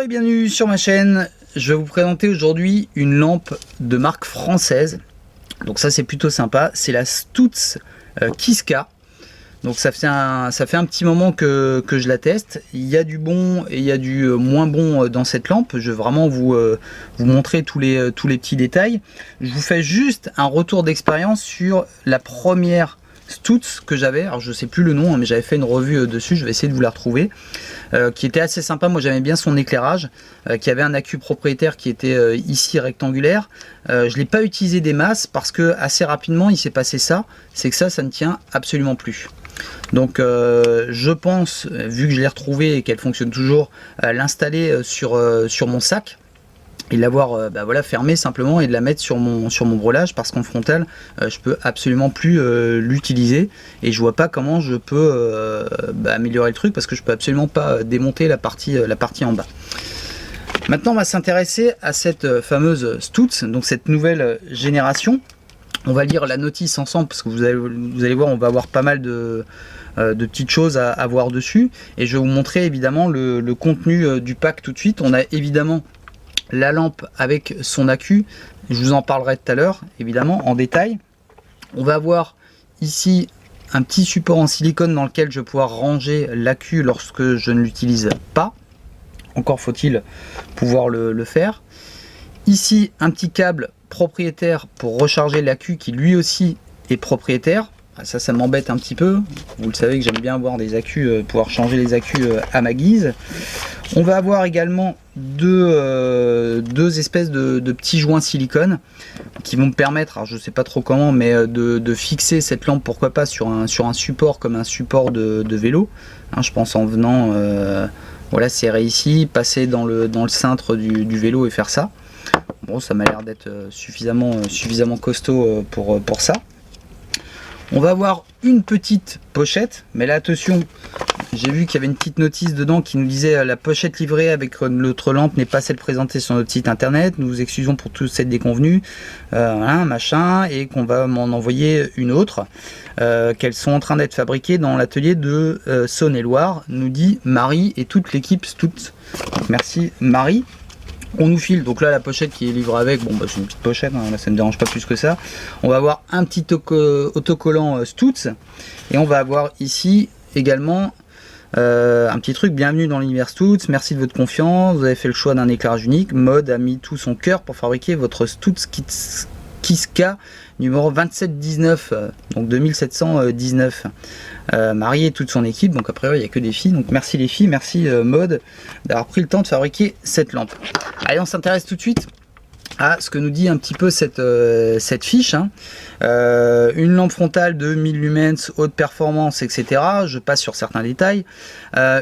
Bonjour et bienvenue sur ma chaîne. Je vais vous présenter aujourd'hui une lampe de marque française. Donc ça c'est plutôt sympa, c'est la Stutz Kiska. Donc ça fait un petit moment que je la teste. Il y a du bon et il y a du moins bon dans cette lampe. Je vais vraiment vous montrer tous les petits détails. Je vous fais juste un retour d'expérience sur la première Stutz que j'avais. Alors je sais plus le nom, mais j'avais fait une revue dessus. Je vais essayer de vous la retrouver. Qui était assez sympa. Moi j'aimais bien son éclairage, qui avait un accu propriétaire qui était ici rectangulaire. Je l'ai pas utilisé des masses parce que assez rapidement il s'est passé ça, c'est que ça ne tient absolument plus. Donc je pense, vu que je l'ai retrouvé et qu'elle fonctionne toujours, l'installer sur mon sac et l'avoir voilà, fermé simplement et de la mettre sur mon brelage, parce qu'en frontal je peux absolument plus l'utiliser et je vois pas comment je peux améliorer le truc, parce que je peux absolument pas démonter la partie en bas. Maintenant on va s'intéresser à cette fameuse Stutz, donc cette nouvelle génération. On va lire la notice ensemble parce que vous allez voir, on va avoir pas mal de petites choses à voir dessus, et je vais vous montrer évidemment le contenu du pack tout de suite. On a évidemment la lampe avec son accu, je vous en parlerai tout à l'heure évidemment en détail. On va avoir ici un petit support en silicone dans lequel je vais pouvoir ranger l'accu lorsque je ne l'utilise pas. Encore faut-il pouvoir le faire. Ici un petit câble propriétaire pour recharger l'accu qui lui aussi est propriétaire. Ça m'embête un petit peu. Vous le savez que j'aime bien avoir des accus, pouvoir changer les accus à ma guise. On va avoir également deux espèces de petits joints silicone qui vont me permettre, alors je sais pas trop comment, mais de fixer cette lampe, pourquoi pas sur un support comme un support de vélo. Je pense en venant voilà, serrer ici, passer dans le cintre du vélo et faire ça. Bon, ça m'a l'air d'être suffisamment costaud pour ça. On va avoir une petite pochette, mais là attention, j'ai vu qu'il y avait une petite notice dedans qui nous disait la pochette livrée avec notre lampe n'est pas celle présentée sur notre site internet. Nous vous excusons pour toute cette déconvenue, machin, et qu'on va m'en envoyer une autre, qu'elles sont en train d'être fabriquées dans l'atelier de Saône-et-Loire, nous dit Marie et toute l'équipe Stutz. Donc merci Marie. On nous file donc là la pochette qui est livrée avec, bon c'est une petite pochette, là, ça ne me dérange pas plus que ça. On va avoir un petit autocollant Stutz, et on va avoir ici également un petit truc: bienvenue dans l'univers Stutz, merci de votre confiance, vous avez fait le choix d'un éclairage unique, Mode a mis tout son cœur pour fabriquer votre Stutz Kiska numéro 2719, donc 2719. Marie et toute son équipe, donc après il n'y a que des filles, donc merci les filles, merci Mode d'avoir pris le temps de fabriquer cette lampe. Allez, on s'intéresse tout de suite à ce que nous dit un petit peu cette fiche. Une lampe frontale de 1000 lumens, haute performance, etc. Je passe sur certains détails.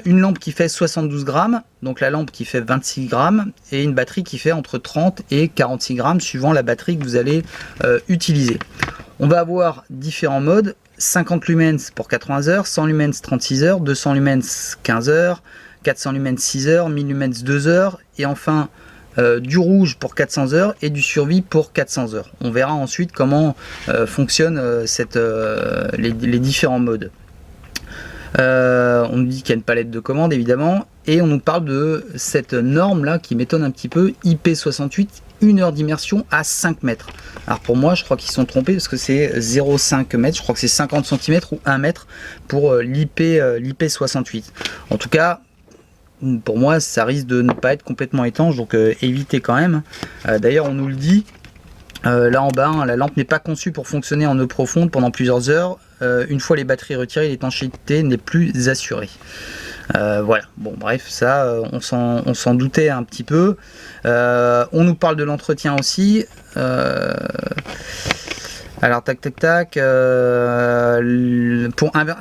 Une lampe qui fait 72 grammes, donc la lampe qui fait 26 grammes, et une batterie qui fait entre 30 et 46 grammes suivant la batterie que vous allez utiliser. On va avoir différents modes: 50 lumens pour 80 heures, 100 lumens 36 heures, 200 lumens 15 heures, 400 lumens 6 heures, 1000 lumens 2 heures, et enfin du rouge pour 400 heures et du survie pour 400 heures. On verra ensuite comment fonctionnent les différents modes. On nous dit qu'il y a une palette de commandes évidemment, et on nous parle de cette norme là qui m'étonne un petit peu: IP68, 1 heure d'immersion à 5 mètres. Alors pour moi je crois qu'ils sont trompés, parce que c'est 0,5 mètres, je crois que c'est 50 cm ou 1 mètre pour l'IP68. En tout cas pour moi ça risque de ne pas être complètement étanche, donc évitez quand même. D'ailleurs on nous le dit là en bas, la lampe n'est pas conçue pour fonctionner en eau profonde pendant plusieurs heures. Une fois les batteries retirées, l'étanchéité n'est plus assurée. Voilà, bon bref, ça on s'en doutait un petit peu. On nous parle de l'entretien aussi. Alors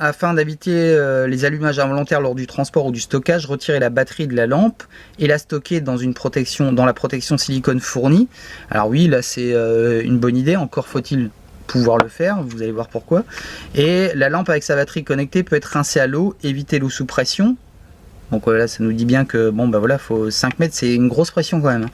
afin d'éviter les allumages involontaires lors du transport ou du stockage, retirez la batterie de la lampe et la stocker dans la protection silicone fournie. Alors oui, là c'est une bonne idée, encore faut-il pouvoir le faire, vous allez voir pourquoi. Et la lampe avec sa batterie connectée peut être rincée à l'eau, évitez l'eau sous pression. Donc voilà, ça nous dit bien que bon bah voilà, faut 5 mètres, c'est une grosse pression quand même.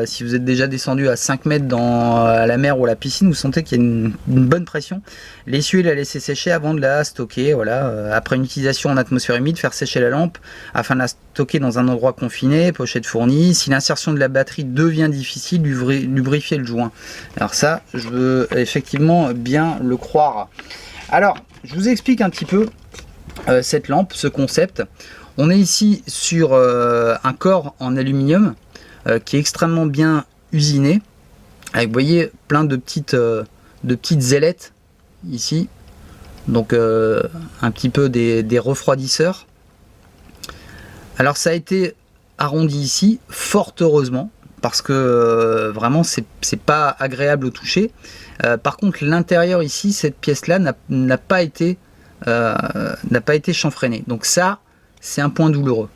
Si vous êtes déjà descendu à 5 mètres à la mer ou à la piscine, vous sentez qu'il y a une bonne pression. L'essuyer, la laisser sécher avant de la stocker. Voilà, après une utilisation en atmosphère humide, faire sécher la lampe afin de la stocker dans un endroit confiné, pochette fournie. Si l'insertion de la batterie devient difficile, lubrifier le joint. Alors ça, je veux effectivement bien le croire. Alors, je vous explique un petit peu cette lampe, ce concept. On est ici sur un corps en aluminium qui est extrêmement bien usiné, avec, vous voyez, plein de petites ailettes ici, donc un petit peu des refroidisseurs. Alors ça a été arrondi ici, fort heureusement, parce que vraiment c'est pas agréable au toucher. Par contre, l'intérieur ici, cette pièce là n'a pas été chanfreiné, donc ça c'est un point douloureux,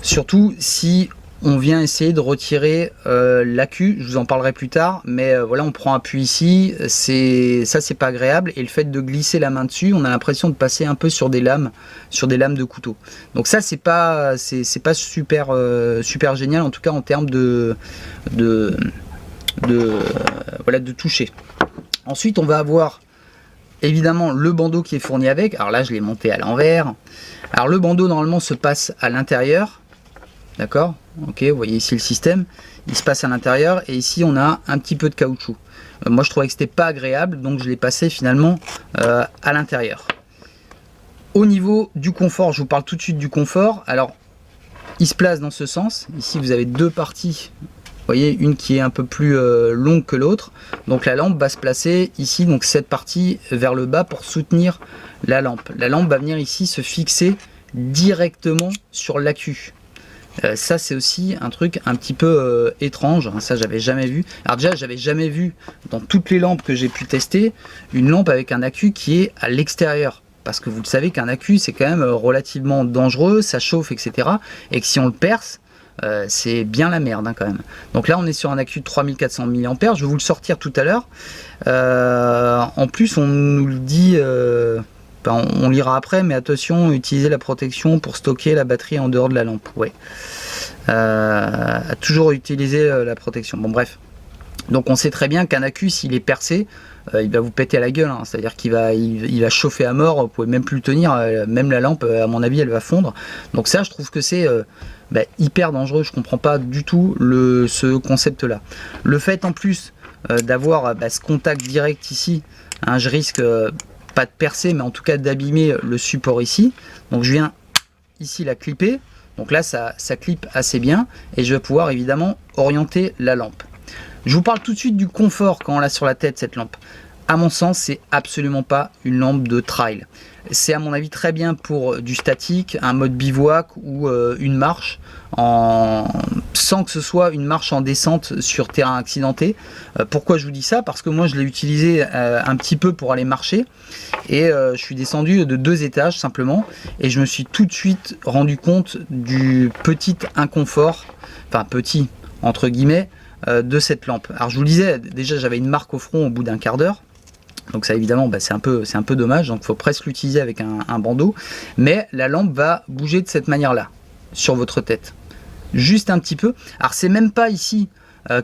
surtout si on vient essayer de retirer l'accu. Je vous en parlerai plus tard, mais voilà, on prend appui ici, c'est pas agréable, et le fait de glisser la main dessus, on a l'impression de passer un peu sur des lames de couteau. Donc ça c'est pas super génial, en tout cas en termes de toucher. Ensuite on va avoir évidemment le bandeau qui est fourni avec. Alors là je l'ai monté à l'envers. Alors le bandeau normalement se passe à l'intérieur, d'accord, ok, vous voyez ici le système, il se passe à l'intérieur, et ici on a un petit peu de caoutchouc. Moi je trouvais que c'était pas agréable, donc je l'ai passé finalement à l'intérieur. Au niveau du confort, je vous parle tout de suite du confort. Alors il se place dans ce sens, ici vous avez deux parties. Vous voyez, une qui est un peu plus longue que l'autre. Donc la lampe va se placer ici, donc cette partie vers le bas pour soutenir la lampe. La lampe va venir ici se fixer directement sur l'accu. Ça c'est aussi un truc un petit peu étrange, ça j'avais jamais vu. Alors déjà j'avais jamais vu dans toutes les lampes que j'ai pu tester une lampe avec un accu qui est à l'extérieur. Parce que vous le savez qu'un accu c'est quand même relativement dangereux, ça chauffe, etc. Et que si on le perce, c'est bien la merde quand même. Donc là on est sur un accu de 3400 mAh, je vais vous le sortir tout à l'heure. En plus on nous le dit, on lira après, mais attention, utiliser la protection pour stocker la batterie en dehors de la lampe. Ouais. Toujours utiliser la protection. Bon bref. Donc on sait très bien qu'un accu, s'il est percé, il va vous péter à la gueule, hein. C'est-à-dire qu'il va chauffer à mort, vous pouvez même plus le tenir, même la lampe, à mon avis, elle va fondre. Donc ça, je trouve que c'est hyper dangereux, je comprends pas du tout ce concept-là. Le fait en plus d'avoir ce contact direct ici, hein, je risque pas de percer, mais en tout cas d'abîmer le support ici. Donc je viens ici la clipper, donc là ça clip assez bien, et je vais pouvoir évidemment orienter la lampe. Je vous parle tout de suite du confort quand on l'a sur la tête, cette lampe. À mon sens, c'est absolument pas une lampe de trail. C'est à mon avis très bien pour du statique, un mode bivouac ou une marche, sans que ce soit une marche en descente sur terrain accidenté. Pourquoi je vous dis ça? Parce que moi je l'ai utilisé un petit peu pour aller marcher, et je suis descendu de 2 étages simplement, et je me suis tout de suite rendu compte du petit inconfort, enfin petit entre guillemets, de cette lampe. Alors je vous le disais, déjà j'avais une marque au front au bout d'un quart d'heure, donc ça évidemment c'est un peu dommage, donc il faut presque l'utiliser avec un bandeau, mais la lampe va bouger de cette manière là sur votre tête, juste un petit peu. Alors c'est même pas ici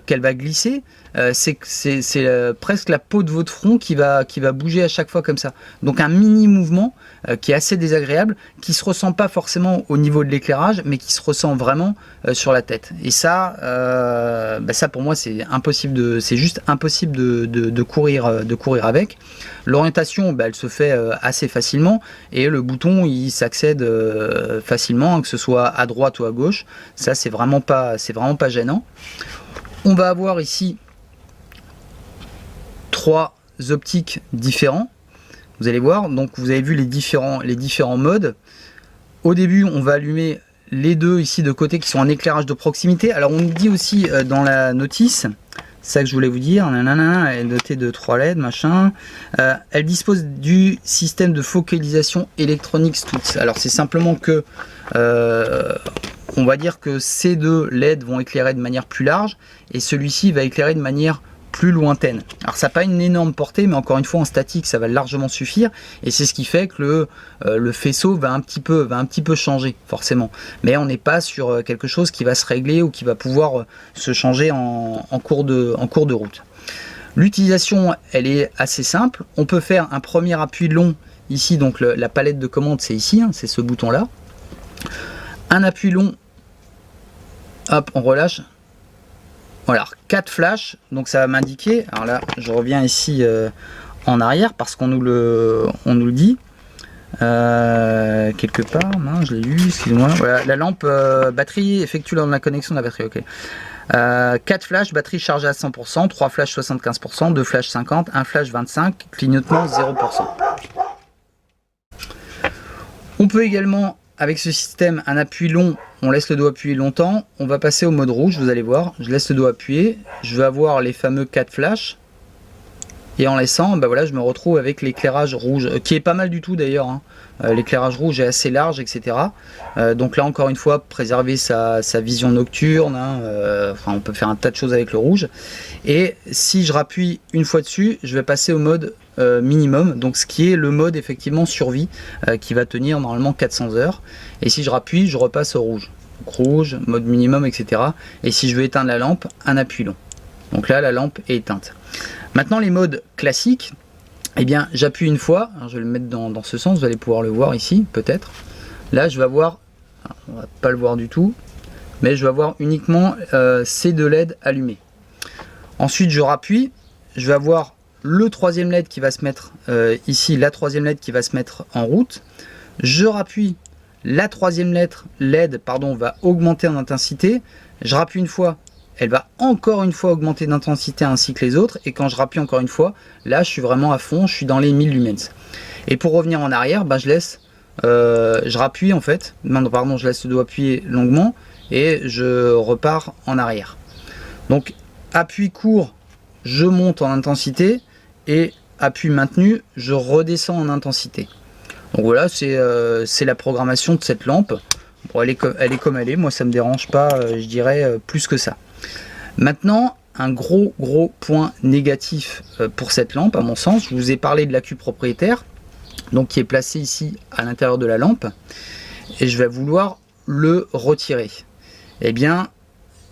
qu'elle va glisser, c'est presque la peau de votre front qui va bouger à chaque fois comme ça, donc un mini mouvement qui est assez désagréable, qui se ressent pas forcément au niveau de l'éclairage, mais qui se ressent vraiment sur la tête. Et ça, ça pour moi c'est impossible, c'est juste impossible de courir avec. L'orientation, elle se fait assez facilement, et le bouton il s'accède facilement, que ce soit à droite ou à gauche. Ça c'est vraiment pas gênant. On va avoir ici 3 optiques différents. Vous allez voir, donc vous avez vu les différents modes. Au début, on va allumer les deux ici de côté qui sont en éclairage de proximité. Alors on dit aussi dans la notice, c'est ça que je voulais vous dire, elle est dotée de 3 LED, machin. Elle dispose du système de focalisation électronique Stutz. Alors c'est simplement que on va dire que ces deux LED vont éclairer de manière plus large, et celui-ci va éclairer de manière plus lointaine. Alors ça n'a pas une énorme portée, mais encore une fois en statique ça va largement suffire, et c'est ce qui fait que le faisceau va un petit peu changer forcément. Mais on n'est pas sur quelque chose qui va se régler ou qui va pouvoir se changer en cours de route. L'utilisation elle est assez simple. On peut faire un premier appui long ici, donc la palette de commande c'est ici, hein, c'est ce bouton là. Un appui long, hop, on relâche. Voilà, 4 flashs, donc ça va m'indiquer. Alors là, je reviens ici en arrière parce qu'on nous le dit quelque part. Non, je l'ai lu, excusez-moi. Voilà, la lampe batterie effectue lors de la connexion de la batterie. Ok. 4 flashs, batterie chargée à 100%, 3 flashs 75%, 2 flashs 50%, 1 flash 25%, clignotement 0%. On peut également, avec ce système, un appui long, on laisse le doigt appuyé longtemps, on va passer au mode rouge, vous allez voir, je laisse le doigt appuyé, je vais avoir les fameux 4 flashs, et en laissant, bah voilà, je me retrouve avec l'éclairage rouge, qui est pas mal du tout d'ailleurs, hein. L'éclairage rouge est assez large, etc. Donc là encore une fois, préserver sa vision nocturne, hein, enfin, on peut faire un tas de choses avec le rouge. Et si je rappuie une fois dessus, je vais passer au mode minimum, donc ce qui est le mode effectivement survie, qui va tenir normalement 400 heures. Et si je rappuie, je repasse au rouge. Donc rouge, mode minimum, etc. Et si je veux éteindre la lampe, un appui long. Donc là, la lampe est éteinte. Maintenant, les modes classiques, eh bien, j'appuie une fois. Alors, je vais le mettre dans ce sens, vous allez pouvoir le voir ici, peut-être. Là, je vais avoir, on va pas le voir du tout, mais je vais avoir uniquement ces deux LED allumés. Ensuite, je rappuie, je vais avoir le troisième LED qui va se mettre ici, la troisième LED qui va se mettre en route. Je rappuie, la troisième LED va augmenter en intensité. Je rappuie une fois, elle va encore une fois augmenter d'intensité ainsi que les autres, et quand je rappuie encore une fois, là je suis vraiment à fond, je suis dans les 1000 lumens. Et pour revenir en arrière, bah, je rappuie en fait, pardon, je laisse le doigt appuyé longuement et je repars en arrière. Donc appui court, je monte en intensité, et appui maintenu, je redescends en intensité. Donc voilà, c'est la programmation de cette lampe. Bon, elle est comme elle est, moi ça me dérange pas, je dirais plus que ça. Maintenant, un gros point négatif pour cette lampe, à mon sens, je vous ai parlé de l'accu propriétaire, donc qui est placé ici à l'intérieur de la lampe, et je vais vouloir le retirer. Eh bien,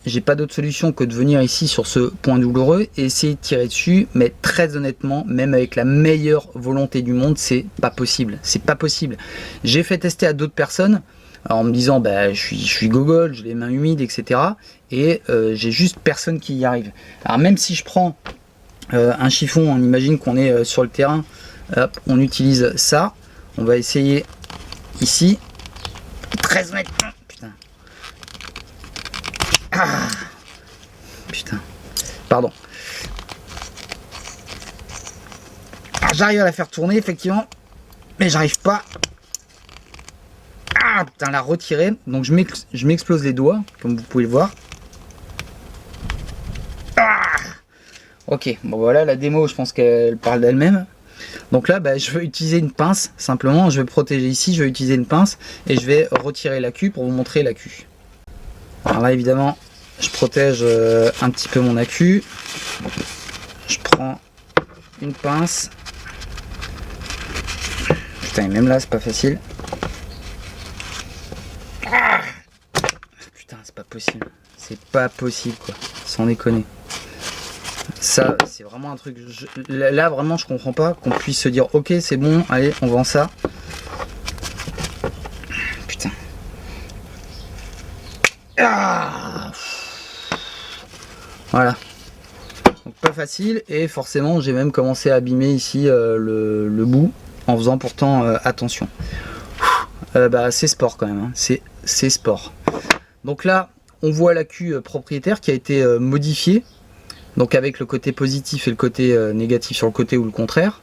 j'ai pas d'autre solution que de venir ici sur ce point douloureux et essayer de tirer dessus, mais très honnêtement, même avec la meilleure volonté du monde, c'est pas possible. C'est pas possible. J'ai fait tester à d'autres personnes, en me disant bah, je suis gogol, j'ai les mains humides, etc. Et j'ai juste personne qui y arrive. Alors même si je prends un chiffon, on imagine qu'on est sur le terrain, hop, on utilise ça. On va essayer ici. 13 mètres. Putain. Ah, putain. Pardon. J'arrive à la faire tourner effectivement, mais j'arrive pas. Ah putain, la retirer. Donc je m'explose les doigts, comme vous pouvez le voir. Ah, ok, bon voilà la démo, je pense qu'elle parle d'elle-même. Donc là, bah, je vais utiliser une pince, simplement, je vais protéger ici, je vais utiliser une pince et je vais retirer l'accu pour vous montrer l'accu. Alors là, évidemment, je protège un petit peu mon accu. Je prends une pince. Putain, et même là, c'est pas facile. Ah, putain, c'est pas possible. C'est pas possible, quoi. Sans déconner. Ça, c'est vraiment un truc. Là, vraiment, je comprends pas qu'on puisse se dire ok, c'est bon, allez, on vend ça. Putain. Ah, voilà. Donc, pas facile, et forcément, j'ai même commencé à abîmer ici le bout en faisant pourtant attention. Bah, c'est sport quand même, hein. C'est sport. Donc là, on voit l'accu propriétaire qui a été modifié. Donc avec le côté positif et le côté négatif sur le côté ou le contraire.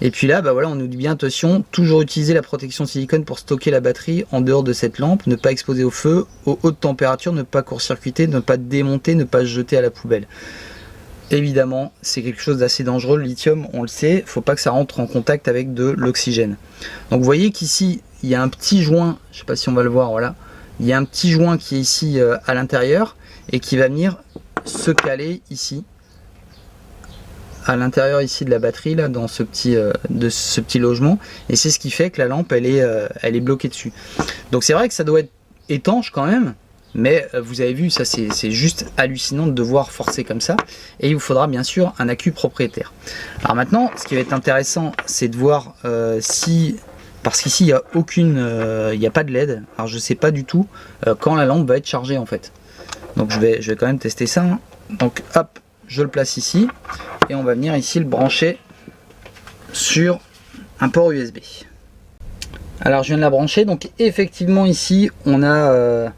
Et puis là, bah voilà, on nous dit bien attention, toujours utiliser la protection silicone pour stocker la batterie en dehors de cette lampe, ne pas exposer au feu, aux hautes températures, ne pas court-circuiter, ne pas démonter, ne pas jeter à la poubelle. Évidemment, c'est quelque chose d'assez dangereux, le lithium, on le sait, faut pas que ça rentre en contact avec de l'oxygène. Donc vous voyez qu'ici, il y a un petit joint, je sais pas si on va le voir, voilà, il y a un petit joint qui est ici à l'intérieur et qui va venir se caler ici à l'intérieur ici de la batterie, là, dans ce petit logement, et c'est ce qui fait que la lampe elle est bloquée dessus. Donc c'est vrai que ça doit être étanche quand même, mais vous avez vu, ça c'est juste hallucinant de devoir forcer comme ça, et il vous faudra bien sûr un accu propriétaire. Alors maintenant, ce qui va être intéressant, c'est de voir si, parce qu'ici il n'y a pas de LED, alors je sais pas du tout quand la lampe va être chargée en fait. Donc je vais quand même tester ça, hein. Donc hop, je le place ici, et on va venir ici le brancher sur un port USB. Alors je viens de la brancher, donc effectivement ici on a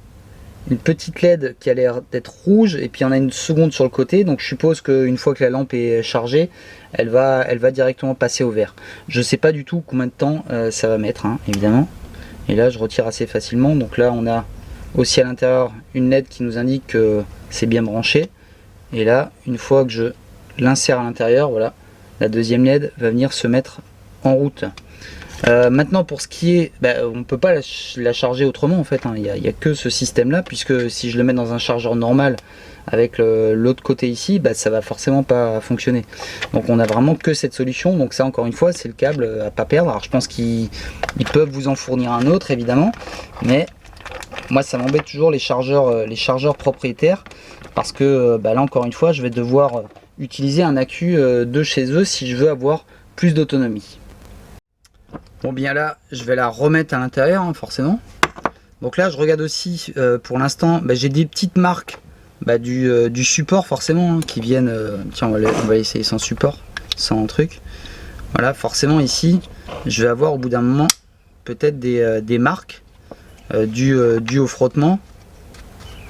une petite LED qui a l'air d'être rouge, et puis on a une seconde sur le côté, donc je suppose qu'une fois que la lampe est chargée, elle va directement passer au vert. Je sais pas du tout combien de temps ça va mettre, hein, évidemment. Et là je retire assez facilement, donc là on a aussi à l'intérieur une LED qui nous indique que c'est bien branché. Et là, une fois que je l'insère à l'intérieur, voilà, la deuxième LED va venir se mettre en route. Maintenant, pour ce qui est, on ne peut pas la charger autrement en fait, hein. Il n'y a que ce système là, puisque si je le mets dans un chargeur normal avec l'autre côté ici, ça va forcément pas fonctionner. Donc on a vraiment que cette solution. Donc ça, encore une fois, c'est le câble à pas perdre. Alors je pense qu'ils peuvent vous en fournir un autre évidemment, mais moi ça m'embête toujours les chargeurs propriétaires, parce que là encore une fois je vais devoir utiliser un accu de chez eux si je veux avoir plus d'autonomie. Bon, bien là je vais la remettre à l'intérieur, hein, forcément. Donc là je regarde aussi pour l'instant, j'ai des petites marques du support forcément, hein, qui viennent, tiens on va essayer sans support, sans truc. Voilà, forcément ici je vais avoir au bout d'un moment peut-être des marques dû au frottement.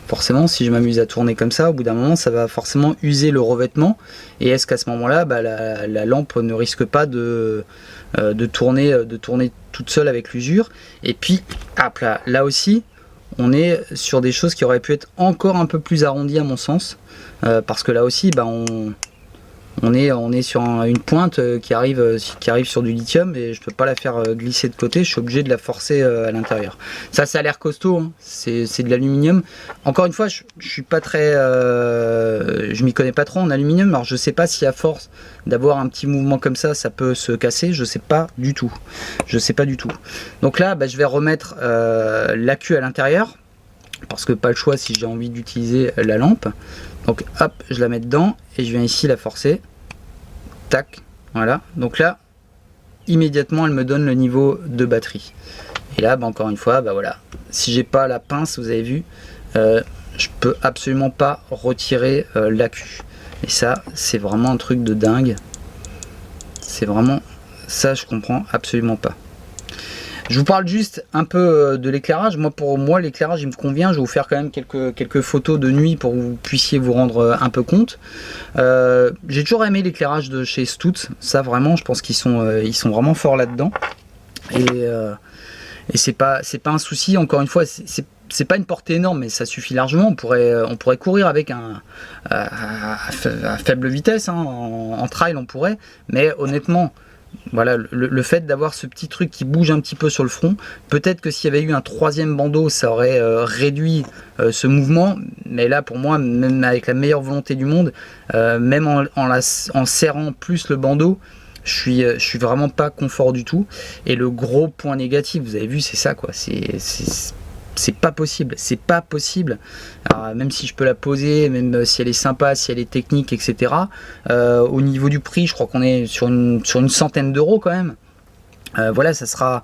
Forcément, si je m'amuse à tourner comme ça, au bout d'un moment ça va forcément user le revêtement, et est-ce qu'à ce moment là la lampe ne risque pas de tourner toute seule avec l'usure. Et puis hop là aussi on est sur des choses qui auraient pu être encore un peu plus arrondies à mon sens, parce que là aussi on est sur une pointe qui arrive sur du lithium, et je peux pas la faire glisser de côté, je suis obligé de la forcer à l'intérieur. Ça a l'air costaud, hein. C'est de l'aluminium. Encore une fois, je suis pas très, je m'y connais pas trop en aluminium, alors je sais pas si à force d'avoir un petit mouvement comme ça peut se casser, je sais pas du tout. Donc là, je vais remettre l'accu à l'intérieur, parce que pas le choix si j'ai envie d'utiliser la lampe. Donc hop, je la mets dedans et je viens ici la forcer. Tac, voilà. Donc là, immédiatement, elle me donne le niveau de batterie. Et là, encore une fois, voilà. Si j'ai pas la pince, vous avez vu, je peux absolument pas retirer l'accu. Et ça, c'est vraiment un truc de dingue. C'est vraiment ça, je comprends absolument pas. Je vous parle juste un peu de l'éclairage. Pour moi, l'éclairage il me convient. Je vais vous faire quand même quelques photos de nuit pour que vous puissiez vous rendre un peu compte. J'ai toujours aimé l'éclairage de chez Stutz. Ça vraiment, je pense qu'ils sont vraiment forts là-dedans. Et c'est pas un souci. Encore une fois, c'est pas une portée énorme, mais ça suffit largement. On pourrait courir avec à faible vitesse, hein, en trail on pourrait. Mais honnêtement, voilà, le fait d'avoir ce petit truc qui bouge un petit peu sur le front, peut-être que s'il y avait eu un troisième bandeau, ça aurait réduit ce mouvement, mais là pour moi, même avec la meilleure volonté du monde, même en serrant plus le bandeau, je suis vraiment pas confort du tout. Et le gros point négatif, vous avez vu, c'est ça quoi, c'est pas possible, alors, même si je peux la poser, même si elle est sympa, si elle est technique, etc. Au niveau du prix, je crois qu'on est sur une centaine d'euros quand même. Voilà, ça sera,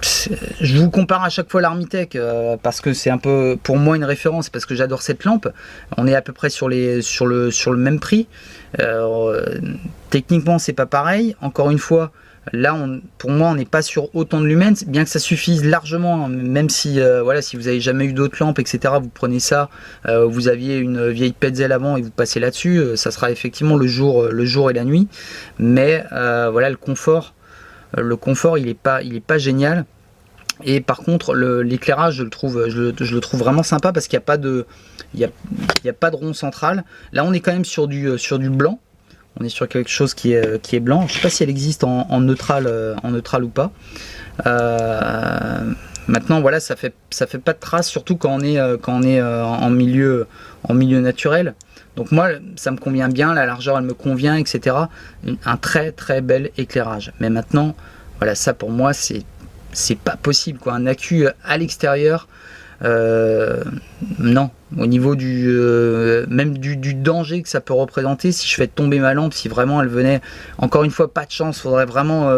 je vous compare à chaque fois l'Armitech, parce que c'est un peu pour moi une référence, parce que j'adore cette lampe. On est à peu près sur le même prix. Techniquement c'est pas pareil, encore une fois. Là, pour moi, on n'est pas sur autant de lumens, bien que ça suffise largement, hein, même si, voilà, si vous n'avez jamais eu d'autres lampes, etc., vous prenez ça, vous aviez une vieille Petzl avant et vous passez là-dessus, ça sera effectivement le jour et la nuit. Mais voilà, le confort, il est pas génial. Et par contre, l'éclairage, je le trouve vraiment sympa, parce qu'il n'y a pas de rond central. Là, on est quand même sur du blanc. On est sur quelque chose qui est blanc. Je ne sais pas si elle existe en neutral ou pas. Maintenant, voilà, ça fait pas de traces, surtout quand on est en milieu en milieu naturel. Donc moi, ça me convient bien, la largeur elle me convient, etc. Un très très bel éclairage. Mais maintenant, voilà, ça pour moi c'est pas possible quoi. Un accu à l'extérieur, non. Au niveau du même du danger que ça peut représenter, si je fais tomber ma lampe, si vraiment elle venait, encore une fois, pas de chance, faudrait vraiment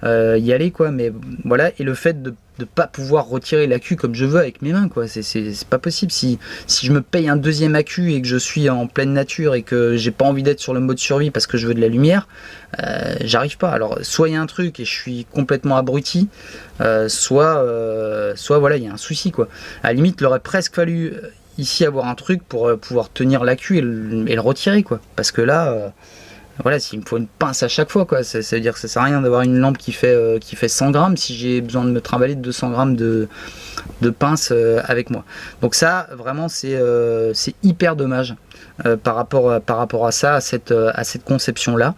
y aller quoi. Mais voilà, et le fait de pas pouvoir retirer l'accu comme je veux avec mes mains quoi, c'est pas possible. Si je me paye un deuxième accu et que je suis en pleine nature et que j'ai pas envie d'être sur le mode survie parce que je veux de la lumière, j'arrive pas. Alors soit il y a un truc et je suis complètement abruti, soit voilà, il y a un souci quoi. À la limite, il aurait presque fallu ici avoir un truc pour pouvoir tenir l'accu et le retirer quoi, parce que là voilà, s'il me faut une pince à chaque fois quoi, ça veut dire que ça sert à rien d'avoir une lampe qui fait 100 grammes si j'ai besoin de me trimballer de 200 grammes de pince avec moi. Donc ça vraiment c'est hyper dommage par rapport à ça, à cette conception là.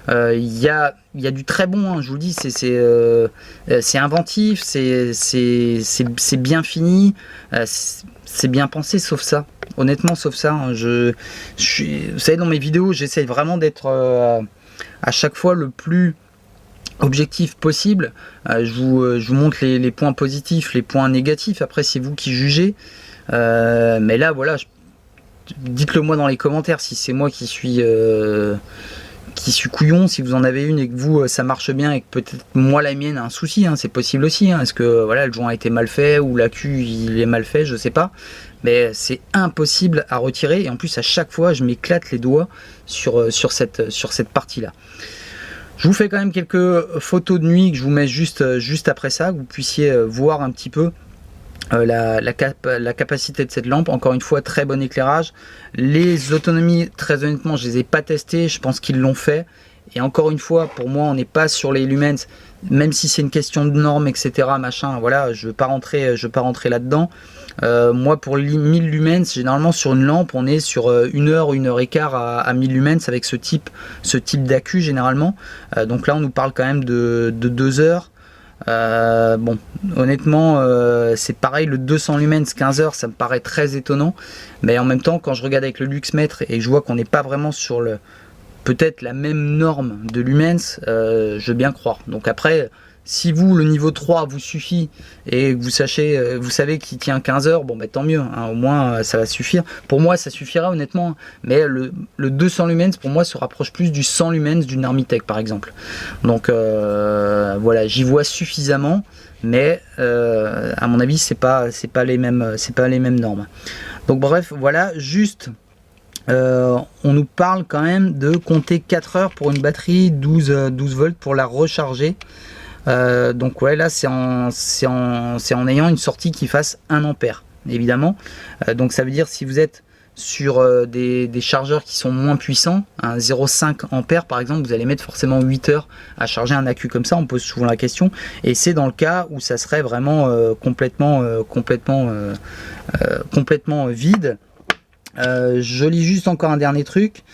Il y a du très bon hein, je vous le dis, c'est inventif, c'est bien fini, c'est bien pensé, sauf ça. Honnêtement, sauf ça. Hein, vous savez, dans mes vidéos, j'essaie vraiment d'être à chaque fois le plus objectif possible. Je vous montre les points positifs, les points négatifs. Après, c'est vous qui jugez. Mais là, voilà, dites-le moi dans les commentaires si c'est moi qui suis couillon, si vous en avez une et que vous ça marche bien et que peut-être moi la mienne a un souci, hein, c'est possible aussi, hein. Est-ce que voilà, le joint a été mal fait ou l'accu il est mal fait, je sais pas, mais c'est impossible à retirer et en plus à chaque fois je m'éclate les doigts sur cette partie là. Je vous fais quand même quelques photos de nuit que je vous mets juste après ça, que vous puissiez voir un petit peu la capacité de cette lampe. Encore une fois, très bon éclairage. Les autonomies, très honnêtement, je les ai pas testées, je pense qu'ils l'ont fait. Et encore une fois, pour moi, on n'est pas sur les lumens, même si c'est une question de normes, etc. Machin, voilà, je ne veux pas rentrer là-dedans. Moi, pour 1000 lumens, généralement sur une lampe, on est sur 1 heure, 1 heure et quart à 1000 lumens avec ce type d'accu généralement. Donc là, on nous parle quand même de 2 heures. Bon, honnêtement, c'est pareil, le 200 lumens 15 heures, ça me paraît très étonnant. Mais en même temps, quand je regarde avec le luxmètre et que je vois qu'on n'est pas vraiment sur peut-être la même norme de lumens, je veux bien croire. Donc après, si vous, le niveau 3 vous suffit et que vous savez qu'il tient 15 heures, bon bah tant mieux, hein, au moins ça va suffire. Pour moi, ça suffira honnêtement, mais le 200 lumens pour moi se rapproche plus du 100 lumens d'une Armitech par exemple. Donc voilà, j'y vois suffisamment, mais à mon avis, c'est pas les mêmes normes. Donc bref, voilà, juste on nous parle quand même de compter 4 heures pour une batterie 12 volts pour la recharger. Donc ouais, là c'est en ayant une sortie qui fasse 1 ampère évidemment. Donc ça veut dire si vous êtes sur des chargeurs qui sont moins puissants, un 0,5 ampère par exemple, vous allez mettre forcément 8 heures à charger un accu comme ça. On pose souvent la question, et c'est dans le cas où ça serait vraiment complètement vide. Je lis juste encore un dernier truc.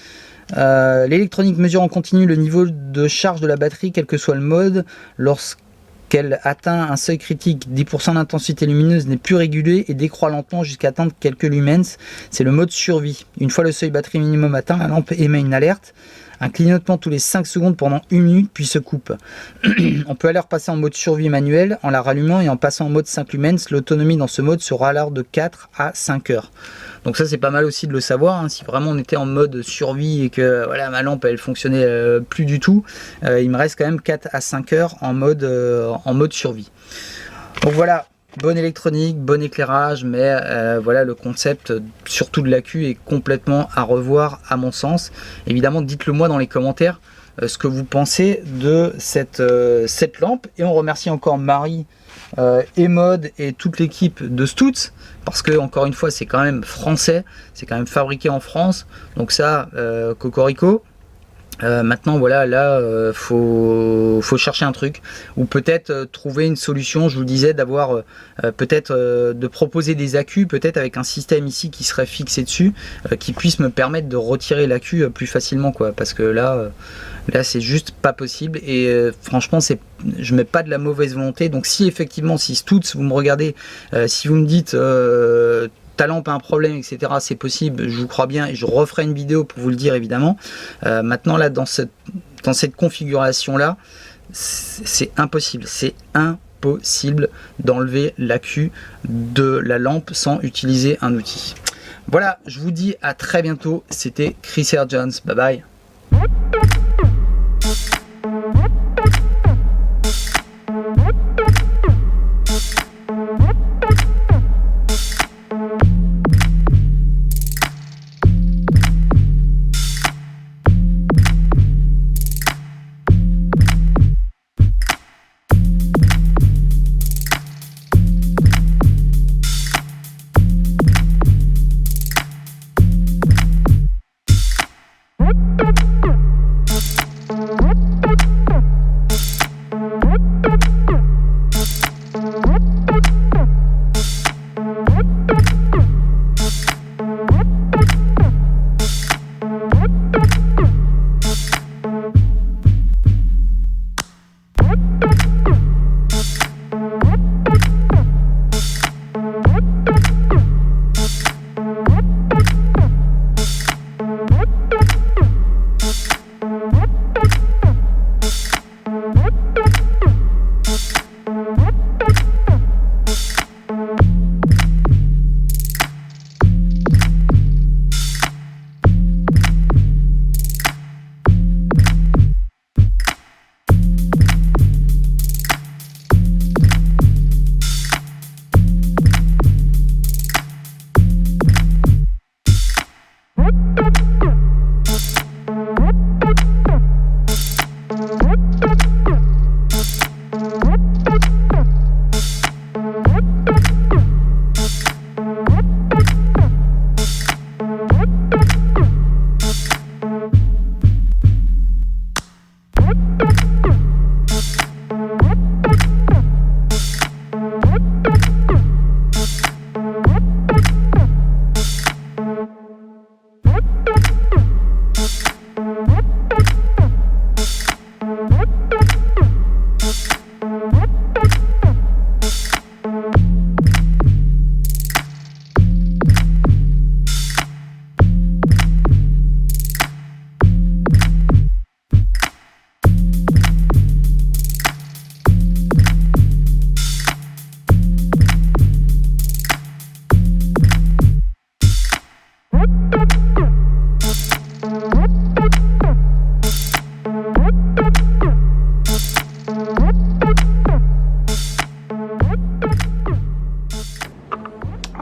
L'électronique mesure en continu le niveau de charge de la batterie, quel que soit le mode. Lorsqu'elle atteint un seuil critique, 10% d'intensité lumineuse n'est plus régulée et décroît lentement jusqu'à atteindre quelques lumens. C'est le mode survie. Une fois le seuil batterie minimum atteint, la lampe émet une alerte. Un clignotement tous les 5 secondes pendant 1 minute, puis se coupe. On peut alors passer en mode survie manuel en la rallumant et en passant en mode 5 lumens. L'autonomie dans ce mode sera alors de 4 à 5 heures. Donc ça c'est pas mal aussi de le savoir, hein. Si vraiment on était en mode survie et que voilà, ma lampe elle fonctionnait plus du tout, il me reste quand même 4 à 5 heures en mode survie. Donc voilà, bonne électronique, bon éclairage, mais voilà, le concept surtout de l'accu est complètement à revoir à mon sens. Évidemment, dites-le moi dans les commentaires ce que vous pensez de cette lampe, et on remercie encore Marie et Mode et toute l'équipe de Stutz, parce que encore une fois c'est quand même français, c'est quand même fabriqué en France, donc ça cocorico. Maintenant voilà, là faut chercher un truc, ou peut-être trouver une solution, je vous disais, d'avoir peut-être de proposer des accus, peut-être avec un système ici qui serait fixé dessus, qui puisse me permettre de retirer l'accu plus facilement quoi, parce que là c'est juste pas possible. Et franchement je mets pas de la mauvaise volonté, donc si effectivement, si Stutz vous me regardez, si vous me dites ta lampe a un problème, etc. C'est possible, je vous crois bien, et je referai une vidéo pour vous le dire évidemment. Maintenant là, dans cette configuration-là, c'est impossible. C'est impossible d'enlever l'accu de la lampe sans utiliser un outil. Voilà, je vous dis à très bientôt. C'était Chris Air Jones. Bye bye.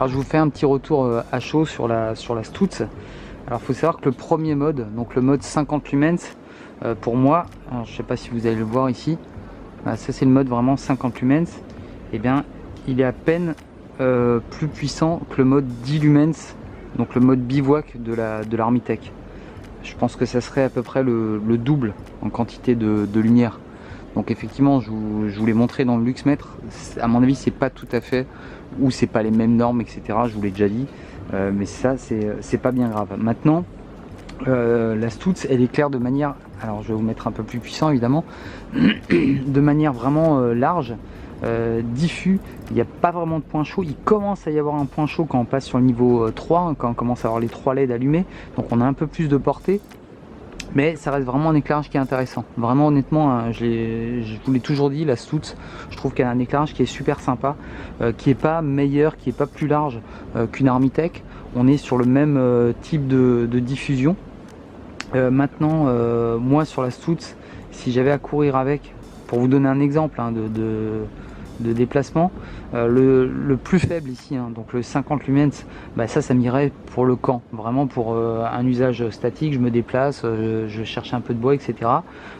Alors je vous fais un petit retour à chaud sur la Stutz. Alors il faut savoir que le premier mode, donc le mode 50 lumens, pour moi, alors, je ne sais pas si vous allez le voir ici, ça c'est le mode vraiment 50 lumens, et bien il est à peine plus puissant que le mode 10 lumens, donc le mode bivouac de l'Armitech. Je pense que ça serait à peu près le double en quantité de lumière. Donc effectivement, je vous l'ai montré dans le luxmètre, à mon avis c'est pas tout à fait, ou c'est pas les mêmes normes, etc. Je vous l'ai déjà dit, mais ça c'est pas bien grave. Maintenant, la Stutz elle éclaire de manière, alors je vais vous mettre un peu plus puissant évidemment, de manière vraiment large, diffus, il n'y a pas vraiment de point chaud. Il commence à y avoir un point chaud quand on passe sur le niveau 3, hein, quand on commence à avoir les 3 LED allumés, donc on a un peu plus de portée. Mais ça reste vraiment un éclairage qui est intéressant. Vraiment honnêtement, hein, je vous l'ai toujours dit, la Stutz, je trouve qu'elle a un éclairage qui est super sympa, qui n'est pas meilleur, qui n'est pas plus large qu'une Armitech. On est sur le même type de diffusion. Maintenant, moi sur la Stutz, si j'avais à courir avec, pour vous donner un exemple hein, de déplacement, le plus faible ici, hein, donc le 50 lumens, bah ça m'irait pour le camp, vraiment pour un usage statique, je me déplace, je cherche un peu de bois, etc.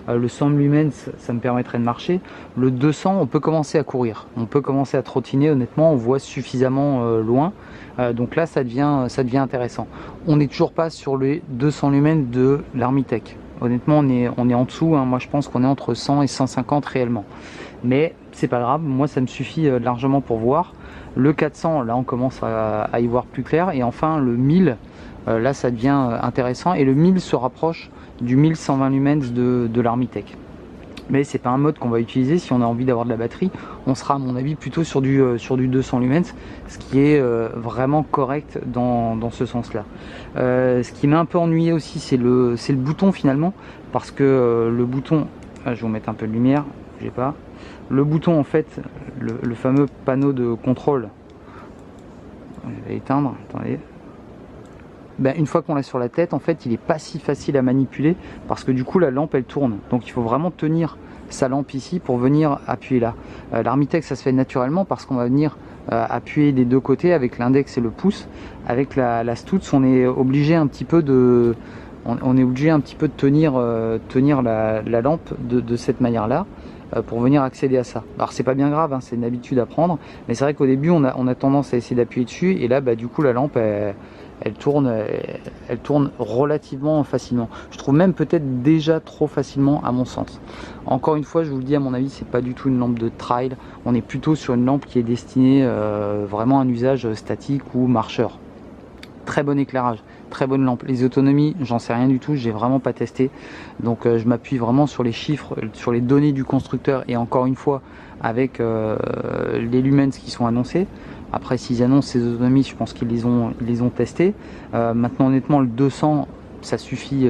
Le 100 lumens, ça me permettrait de marcher. Le 200, on peut commencer à courir, on peut commencer à trottiner, honnêtement, on voit suffisamment loin, donc là ça devient intéressant. On n'est toujours pas sur les 200 lumens de l'Armitech. Honnêtement, on est en dessous, hein. Moi je pense qu'on est entre 100 et 150 réellement. Mais c'est pas grave, moi ça me suffit largement pour voir. Le 400, là on commence à y voir plus clair. Et enfin le 1000, là ça devient intéressant. Et le 1000 se rapproche du 1120 lumens de l'Armitech. mais c'est pas un mode qu'on va utiliser si on a envie d'avoir de la batterie. On sera à mon avis plutôt sur du 200 lumens, ce qui est vraiment correct dans ce sens là. Ce qui m'a un peu ennuyé aussi, c'est le bouton finalement, parce que le bouton, je vais vous mettre un peu de lumière, j'ai pas, le bouton en fait, le fameux panneau de contrôle, je vais éteindre, attendez. Ben, une fois qu'on l'a sur la tête, en fait, il est pas si facile à manipuler parce que du coup, la lampe, elle tourne. Donc, il faut vraiment tenir sa lampe ici pour venir appuyer là. L'Armitech, ça se fait naturellement parce qu'on va venir appuyer des deux côtés avec l'index et le pouce. Avec la Stutz, on est obligé un petit peu de, tenir la lampe de cette manière-là pour venir accéder à ça. Alors c'est pas bien grave, hein, c'est une habitude à prendre, mais c'est vrai qu'au début on a tendance à essayer d'appuyer dessus et là bah, du coup la lampe elle tourne relativement facilement. Je trouve même peut-être déjà trop facilement à mon sens. Encore une fois, je vous le dis, à mon avis, c'est pas du tout une lampe de trail. On est plutôt sur une lampe qui est destinée vraiment à un usage statique ou marcheur. Très bon éclairage, très bonne lampe. Les autonomies, j'en sais rien du tout, j'ai vraiment pas testé. Donc je m'appuie vraiment sur les chiffres, sur les données du constructeur et encore une fois avec les lumens qui sont annoncés. Après, s'ils annoncent ces autonomies, je pense qu'ils les ont testés. Maintenant, honnêtement, le 200, ça suffit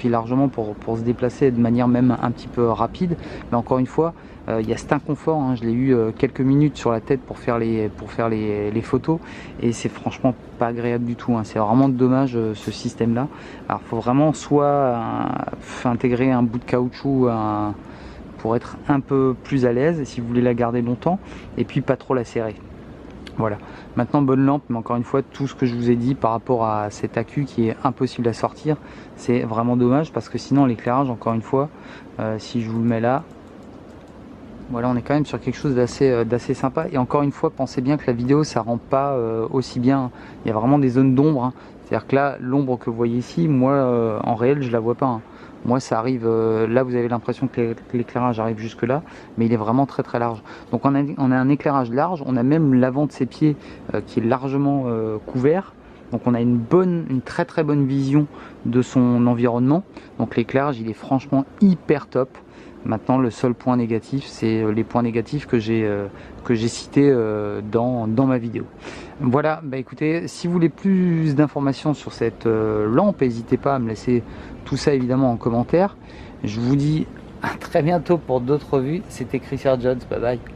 largement pour se déplacer de manière même un petit peu rapide. Mais encore une fois, il y a cet inconfort, hein, je l'ai eu quelques minutes sur la tête pour faire les photos et c'est franchement pas agréable du tout, hein. C'est vraiment dommage ce système là. Alors il faut vraiment soit intégrer un bout de caoutchouc pour être un peu plus à l'aise si vous voulez la garder longtemps et puis pas trop la serrer. Voilà, maintenant bonne lampe, mais encore une fois tout ce que je vous ai dit par rapport à cet accu qui est impossible à sortir, c'est vraiment dommage parce que sinon l'éclairage, encore une fois, si je vous le mets là, voilà, on est quand même sur quelque chose d'assez sympa. Et encore une fois, pensez bien que la vidéo, ça rend pas aussi bien. Il y a vraiment des zones d'ombre, hein. C'est-à-dire que là, l'ombre que vous voyez ici, moi, en réel, je la vois pas, hein. Moi, ça arrive, là, vous avez l'impression que l'éclairage arrive jusque là, mais il est vraiment très très large. Donc on a un éclairage large, on a même l'avant de ses pieds qui est largement couvert. Donc on a une très très bonne vision de son environnement. Donc l'éclairage, il est franchement hyper top. Maintenant, le seul point négatif, c'est les points négatifs que j'ai cités dans ma vidéo. Voilà, bah écoutez, si vous voulez plus d'informations sur cette lampe, n'hésitez pas à me laisser tout ça évidemment en commentaire. Je vous dis à très bientôt pour d'autres revues. C'était Chris Jones, bye bye.